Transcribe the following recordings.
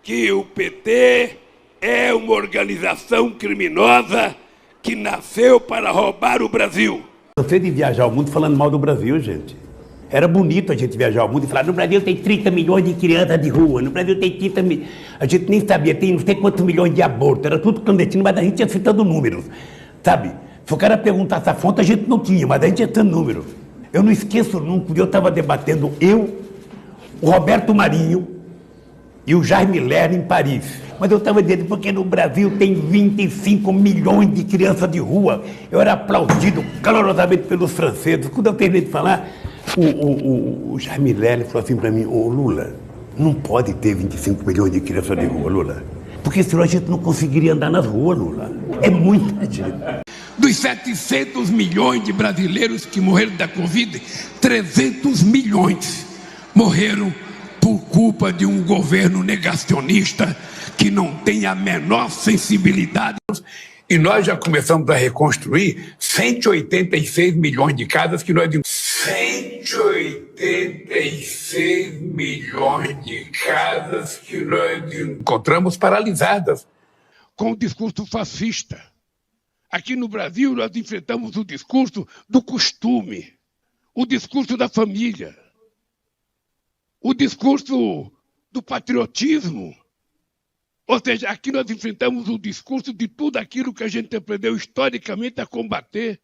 que o PT é uma organização criminosa que nasceu para roubar o Brasil. Cansei de viajar ao mundo falando mal do Brasil, gente. Era bonito a gente viajar ao mundo e falar, no Brasil tem 30 milhões de crianças de rua, no Brasil tem 30 milhões... A gente nem sabia, tem não sei quantos milhões de abortos, era tudo clandestino, mas a gente ia citando números, sabe? Se o cara perguntasse a fonte, a gente não tinha, mas a gente ia citando números. Eu não esqueço nunca, eu estava debatendo o Roberto Marinho e o Jaime Lerner em Paris. Mas eu estava dizendo, porque no Brasil tem 25 milhões de crianças de rua. Eu era aplaudido calorosamente pelos franceses. Quando eu terminei de falar, o Jaime Lerner falou assim para mim, ô Lula, não pode ter 25 milhões de crianças de rua, Lula. Porque senão a gente não conseguiria andar nas ruas, Lula. É muita gente. Dos 700 milhões de brasileiros que morreram da Covid, 300 milhões morreram por culpa de um governo negacionista que não tem a menor sensibilidade. E nós já começamos a reconstruir 186 milhões de casas que nós... 186 milhões de casas que nós encontramos paralisadas com o discurso fascista. Aqui no Brasil nós enfrentamos o discurso do costume, o discurso da família, o discurso do patriotismo. Ou seja, aqui nós enfrentamos o discurso de tudo aquilo que a gente aprendeu historicamente a combater.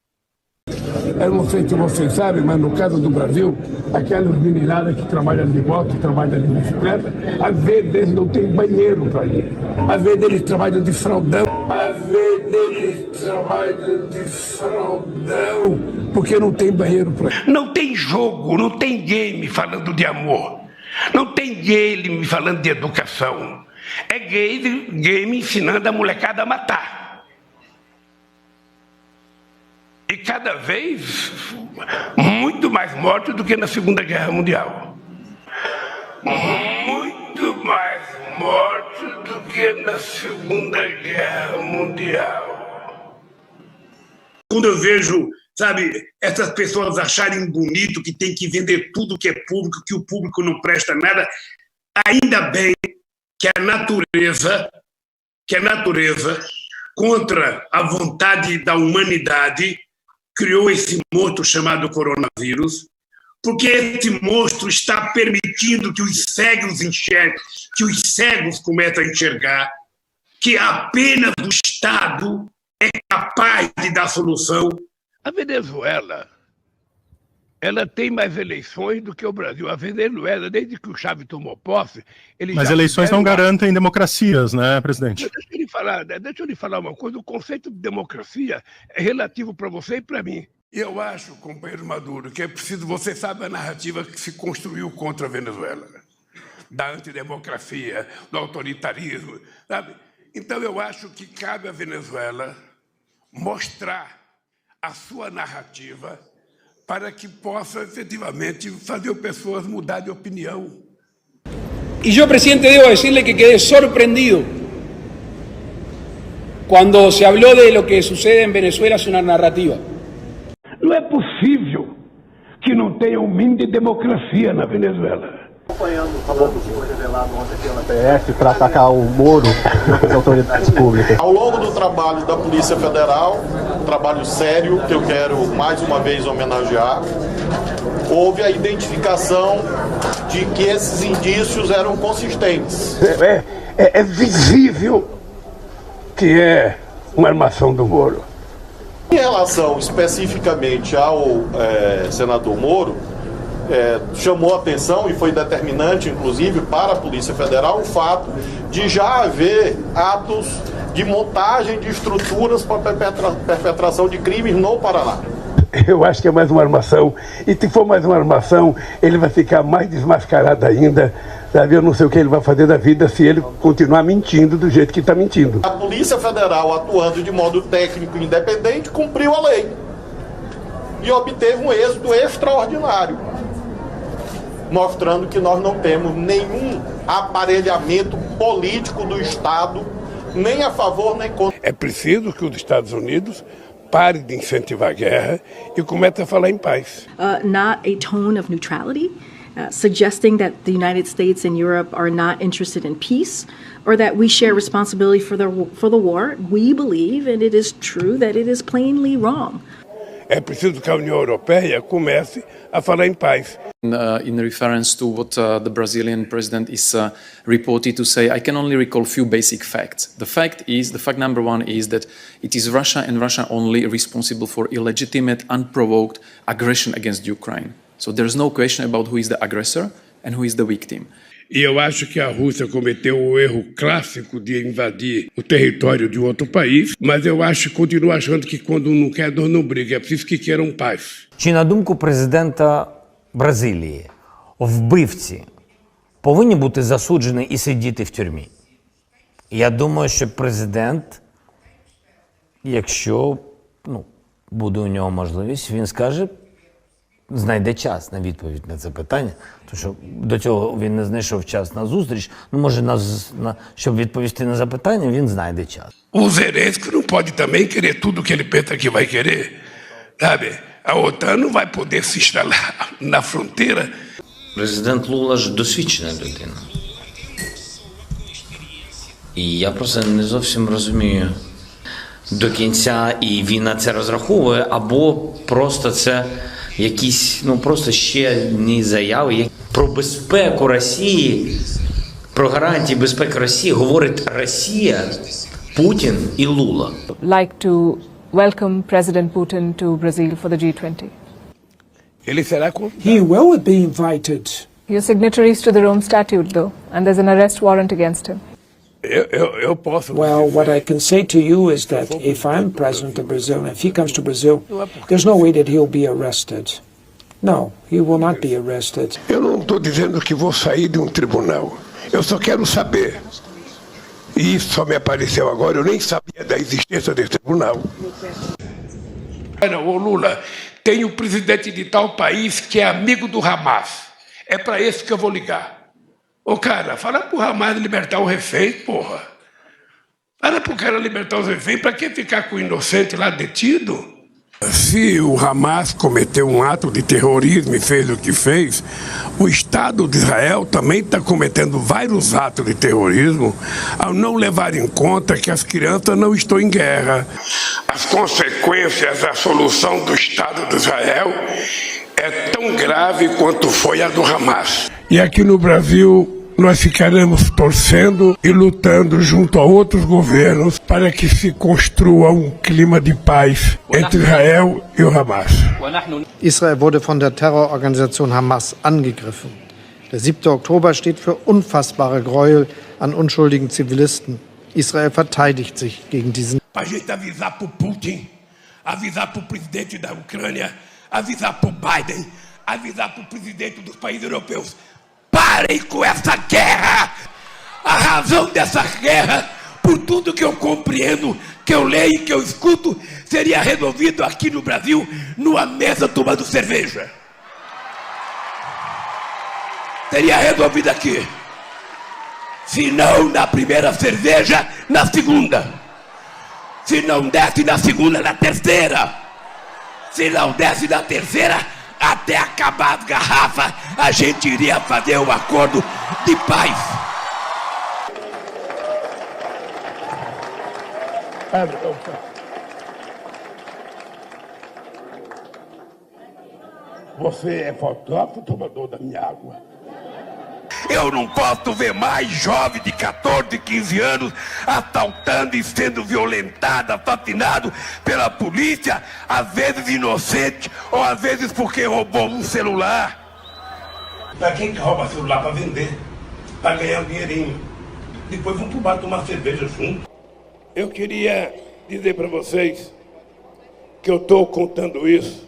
Eu não sei se vocês sabem, mas no caso do Brasil, aquelas meninadas que trabalham de moto, que trabalham de bicicleta, às vezes eles não têm banheiro para ir. Às vezes eles trabalham de fraldão. Porque não tem banheiro para ir. Não tem jogo, não tem game falando de amor. Não tem game falando de educação. É game ensinando a molecada a matar. E cada vez muito mais mortos do que na Segunda Guerra Mundial. Muito mais mortos do que na Segunda Guerra Mundial. Quando eu vejo, sabe, essas pessoas acharem bonito que tem que vender tudo que é público, que o público não presta nada, ainda bem que a natureza, contra a vontade da humanidade, criou esse monstro chamado coronavírus, porque esse monstro está permitindo que os cegos enxerguem, que os cegos comecem a enxergar, que apenas o Estado é capaz de dar solução. A Venezuela, ela tem mais eleições do que o Brasil. A Venezuela, desde que o Chávez tomou posse... Mas eleições não garantem democracias, né, presidente? Deixa eu lhe falar uma coisa. O conceito de democracia é relativo para você e para mim. Eu acho, companheiro Maduro, que é preciso... Você sabe a narrativa que se construiu contra a Venezuela, da antidemocracia, do autoritarismo, sabe? Então eu acho que cabe à Venezuela mostrar a sua narrativa para que possa efetivamente fazer pessoas mudar de opinião. Y yo, presidente, debo decirle que quedé sorprendido cuando se habló de lo que sucede en Venezuela es una narrativa. Não é possível que não tenha um mínimo de democracia na Venezuela. Acompanhando o falando que foi revelado ontem pela PF para atacar o Moro e as autoridades públicas. Ao longo do trabalho da Polícia Federal, um trabalho sério que eu quero mais uma vez homenagear, houve a identificação de que esses indícios eram consistentes. É visível que é uma armação do Moro. Em relação especificamente ao senador Moro, chamou a atenção e foi determinante, inclusive, para a Polícia Federal o fato de já haver atos de montagem de estruturas para perpetração de crimes no Paraná. Eu acho que é mais uma armação, e se for mais uma armação, ele vai ficar mais desmascarado ainda, sabe? Eu não sei o que ele vai fazer da vida se ele continuar mentindo do jeito que está mentindo. A Polícia Federal, atuando de modo técnico e independente, cumpriu a lei e obteve um êxito extraordinário, mostrando que nós não temos nenhum aparelhamento político do Estado, nem a favor nem contra. É preciso que os Estados Unidos pare de incentivar a guerra e comece a falar em paz. Not a tone of neutrality, suggesting that the United States and Europe are not interested in peace or that we share responsibility for the war. We believe, and it is true, that it is plainly wrong. É preciso que a União Europeia comece a falar em paz. In reference to what the Brazilian president is reported to say, I can only recall a few basic facts. The fact number one is that it is Russia and Russia only responsible for illegitimate, unprovoked aggression against Ukraine. So there's no question about who is the aggressor and who is the victim. E eu acho que a Rússia cometeu o erro clássico de invadir o território de outro país, mas eu continuo achando que quando não quer dor não briga, é preciso que queiram paz. Чи на думку президента Бразилії, вбивці повинні бути засуджені і сидіти в тюрмі? Я думаю, що президент, якщо буде у нього можливість, він скаже, знайде час на відповідь на це питання, тому що до цього він не знайшов час на зустріч. Може, щоб відповісти на запитання, він знайде час. O Zelensky não pode também querer tudo que ele pensa que vai querer, sabe? A OTAN não vai poder se instalar na fronteira. Президент Лула ж досвідчена людина. І я просто не зовсім розумію до кінця, і він на це розраховує, або просто це якісь, просто ще одні заяви. Про безпеку Росії, про гарантії безпеки Росії говорить Росія, Путін і Лула. Like to welcome President Putin to Brazil for the G20. Ele será convidado. He will be invited. You're signatories to the Rome Statute, though, and there's an arrest warrant against him. Eu posso. Well, what I can say to you is that if I'm president of Brazil, if he comes to Brazil, there's no way that he'll be arrested. No, he will not be arrested. Eu não estou dizendo que vou sair de tribunal. Eu só quero saber. E isso só me apareceu agora, eu nem sabia da existência desse tribunal. Olha, ô Lula, tem um presidente de tal país que é amigo do Hamas. É para esse que eu vou ligar. Ô cara, fala pro Hamas libertar o refém, porra. Fala pro cara libertar os reféns, para que ficar com o inocente lá detido? Se o Hamas cometeu um ato de terrorismo e fez o que fez, o Estado de Israel também está cometendo vários atos de terrorismo ao não levar em conta que as crianças não estão em guerra. As consequências da solução do Estado de Israel é tão grave quanto foi a do Hamas. E aqui no Brasil, nós ficaremos torcendo e lutando junto a outros governos para que se construa clima de paz entre Israel e o Hamas. Israel wurde von der Terrororganisation Hamas angegriffen. Der 7. Oktober steht für unfassbare Gräuel an unschuldigen Zivilisten. Israel verteidigt sich gegen diesen. Para a gente avisar para o Putin, avisar para o presidente da Ucrânia, avisar para o Biden, avisar para o presidente dos países europeus. Parem com essa guerra! A razão dessa guerra, por tudo que eu compreendo, que eu leio e que eu escuto, seria resolvido aqui no Brasil, numa mesa tomando cerveja. Seria resolvido aqui. Se não na primeira cerveja, na segunda. Se não desce na segunda, na terceira. Se não desce na terceira, até acabar as garrafas, a gente iria fazer um acordo de paz. Você é fotógrafo, tomador da minha água. Eu não posso ver mais jovem de 14, 15 anos assaltando e sendo violentado, assassinado pela polícia, às vezes inocente, ou às vezes porque roubou um celular. Para quem que rouba celular? Para vender, para ganhar um dinheirinho. Depois vão pro bar tomar cerveja junto. Eu queria dizer para vocês que eu estou contando isso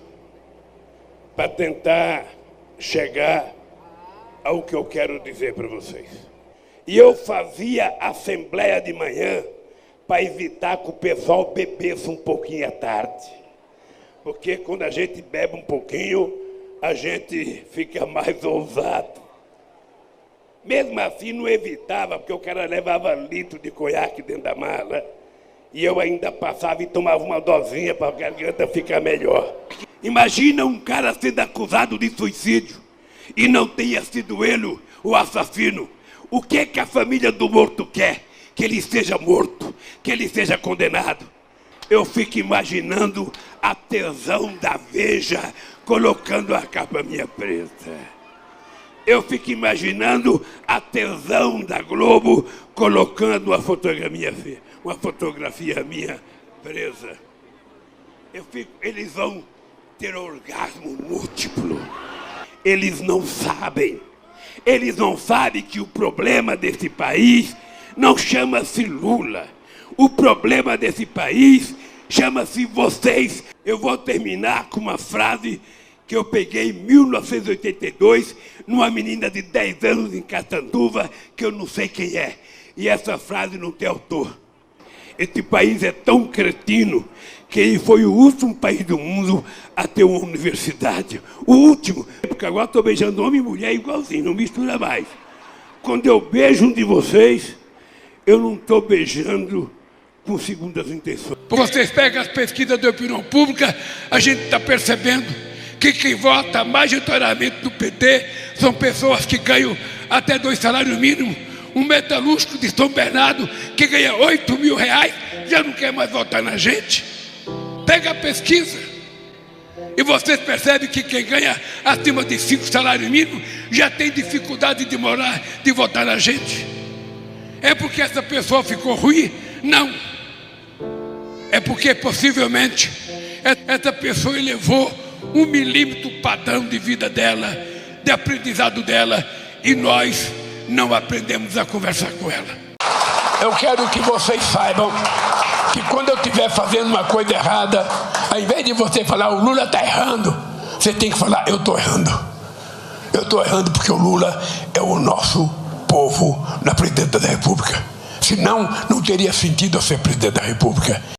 para tentar chegar ao que eu quero dizer para vocês. E eu fazia assembleia de manhã para evitar que o pessoal bebesse um pouquinho à tarde. Porque quando a gente bebe um pouquinho, a gente fica mais ousado. Mesmo assim não evitava, porque o cara levava litro de conhaque dentro da mala. E eu ainda passava e tomava uma dosinha para a garganta ficar melhor. Imagina um cara sendo acusado de suicídio. e não tenha sido ele o assassino. O que é que a família do morto quer? Que ele seja morto, que ele seja condenado. Eu fico imaginando a tesão da Veja colocando a capa minha preta. Eu fico imaginando a tesão da Globo colocando uma fotografia minha presa. Eles vão ter orgasmo múltiplo. Eles não sabem. Eles não sabem que o problema desse país não chama-se Lula. O problema desse país chama-se vocês. Eu vou terminar com uma frase que eu peguei em 1982, numa menina de 10 anos em Catanduva, que eu não sei quem é. E essa frase não tem autor. Esse país é tão cretino que ele foi o último país do mundo a ter uma universidade. O último. Porque agora estou beijando homem e mulher igualzinho, não mistura mais. Quando eu beijo um de vocês, eu não estou beijando com segundas intenções. Vocês pegam as pesquisas de opinião pública, a gente está percebendo que quem vota majoritariamente no PT são pessoas que ganham até 2 salários mínimos. Um metalúrgico de São Bernardo que ganha 8 mil reais já não quer mais votar na gente. Pega a pesquisa e vocês percebem que quem ganha acima de 5 salários mínimos já tem dificuldade de votar na gente. É porque essa pessoa ficou ruim? Não. É porque possivelmente essa pessoa elevou 1 milímetro o padrão de vida dela, de aprendizado dela, e nós não aprendemos a conversar com ela. Eu quero que vocês saibam que quando eu estiver fazendo uma coisa errada, ao invés de você falar o Lula está errando, você tem que falar eu estou errando. Eu estou errando porque o Lula é o nosso povo na presidência da República. Senão, não teria sentido eu ser presidente da República.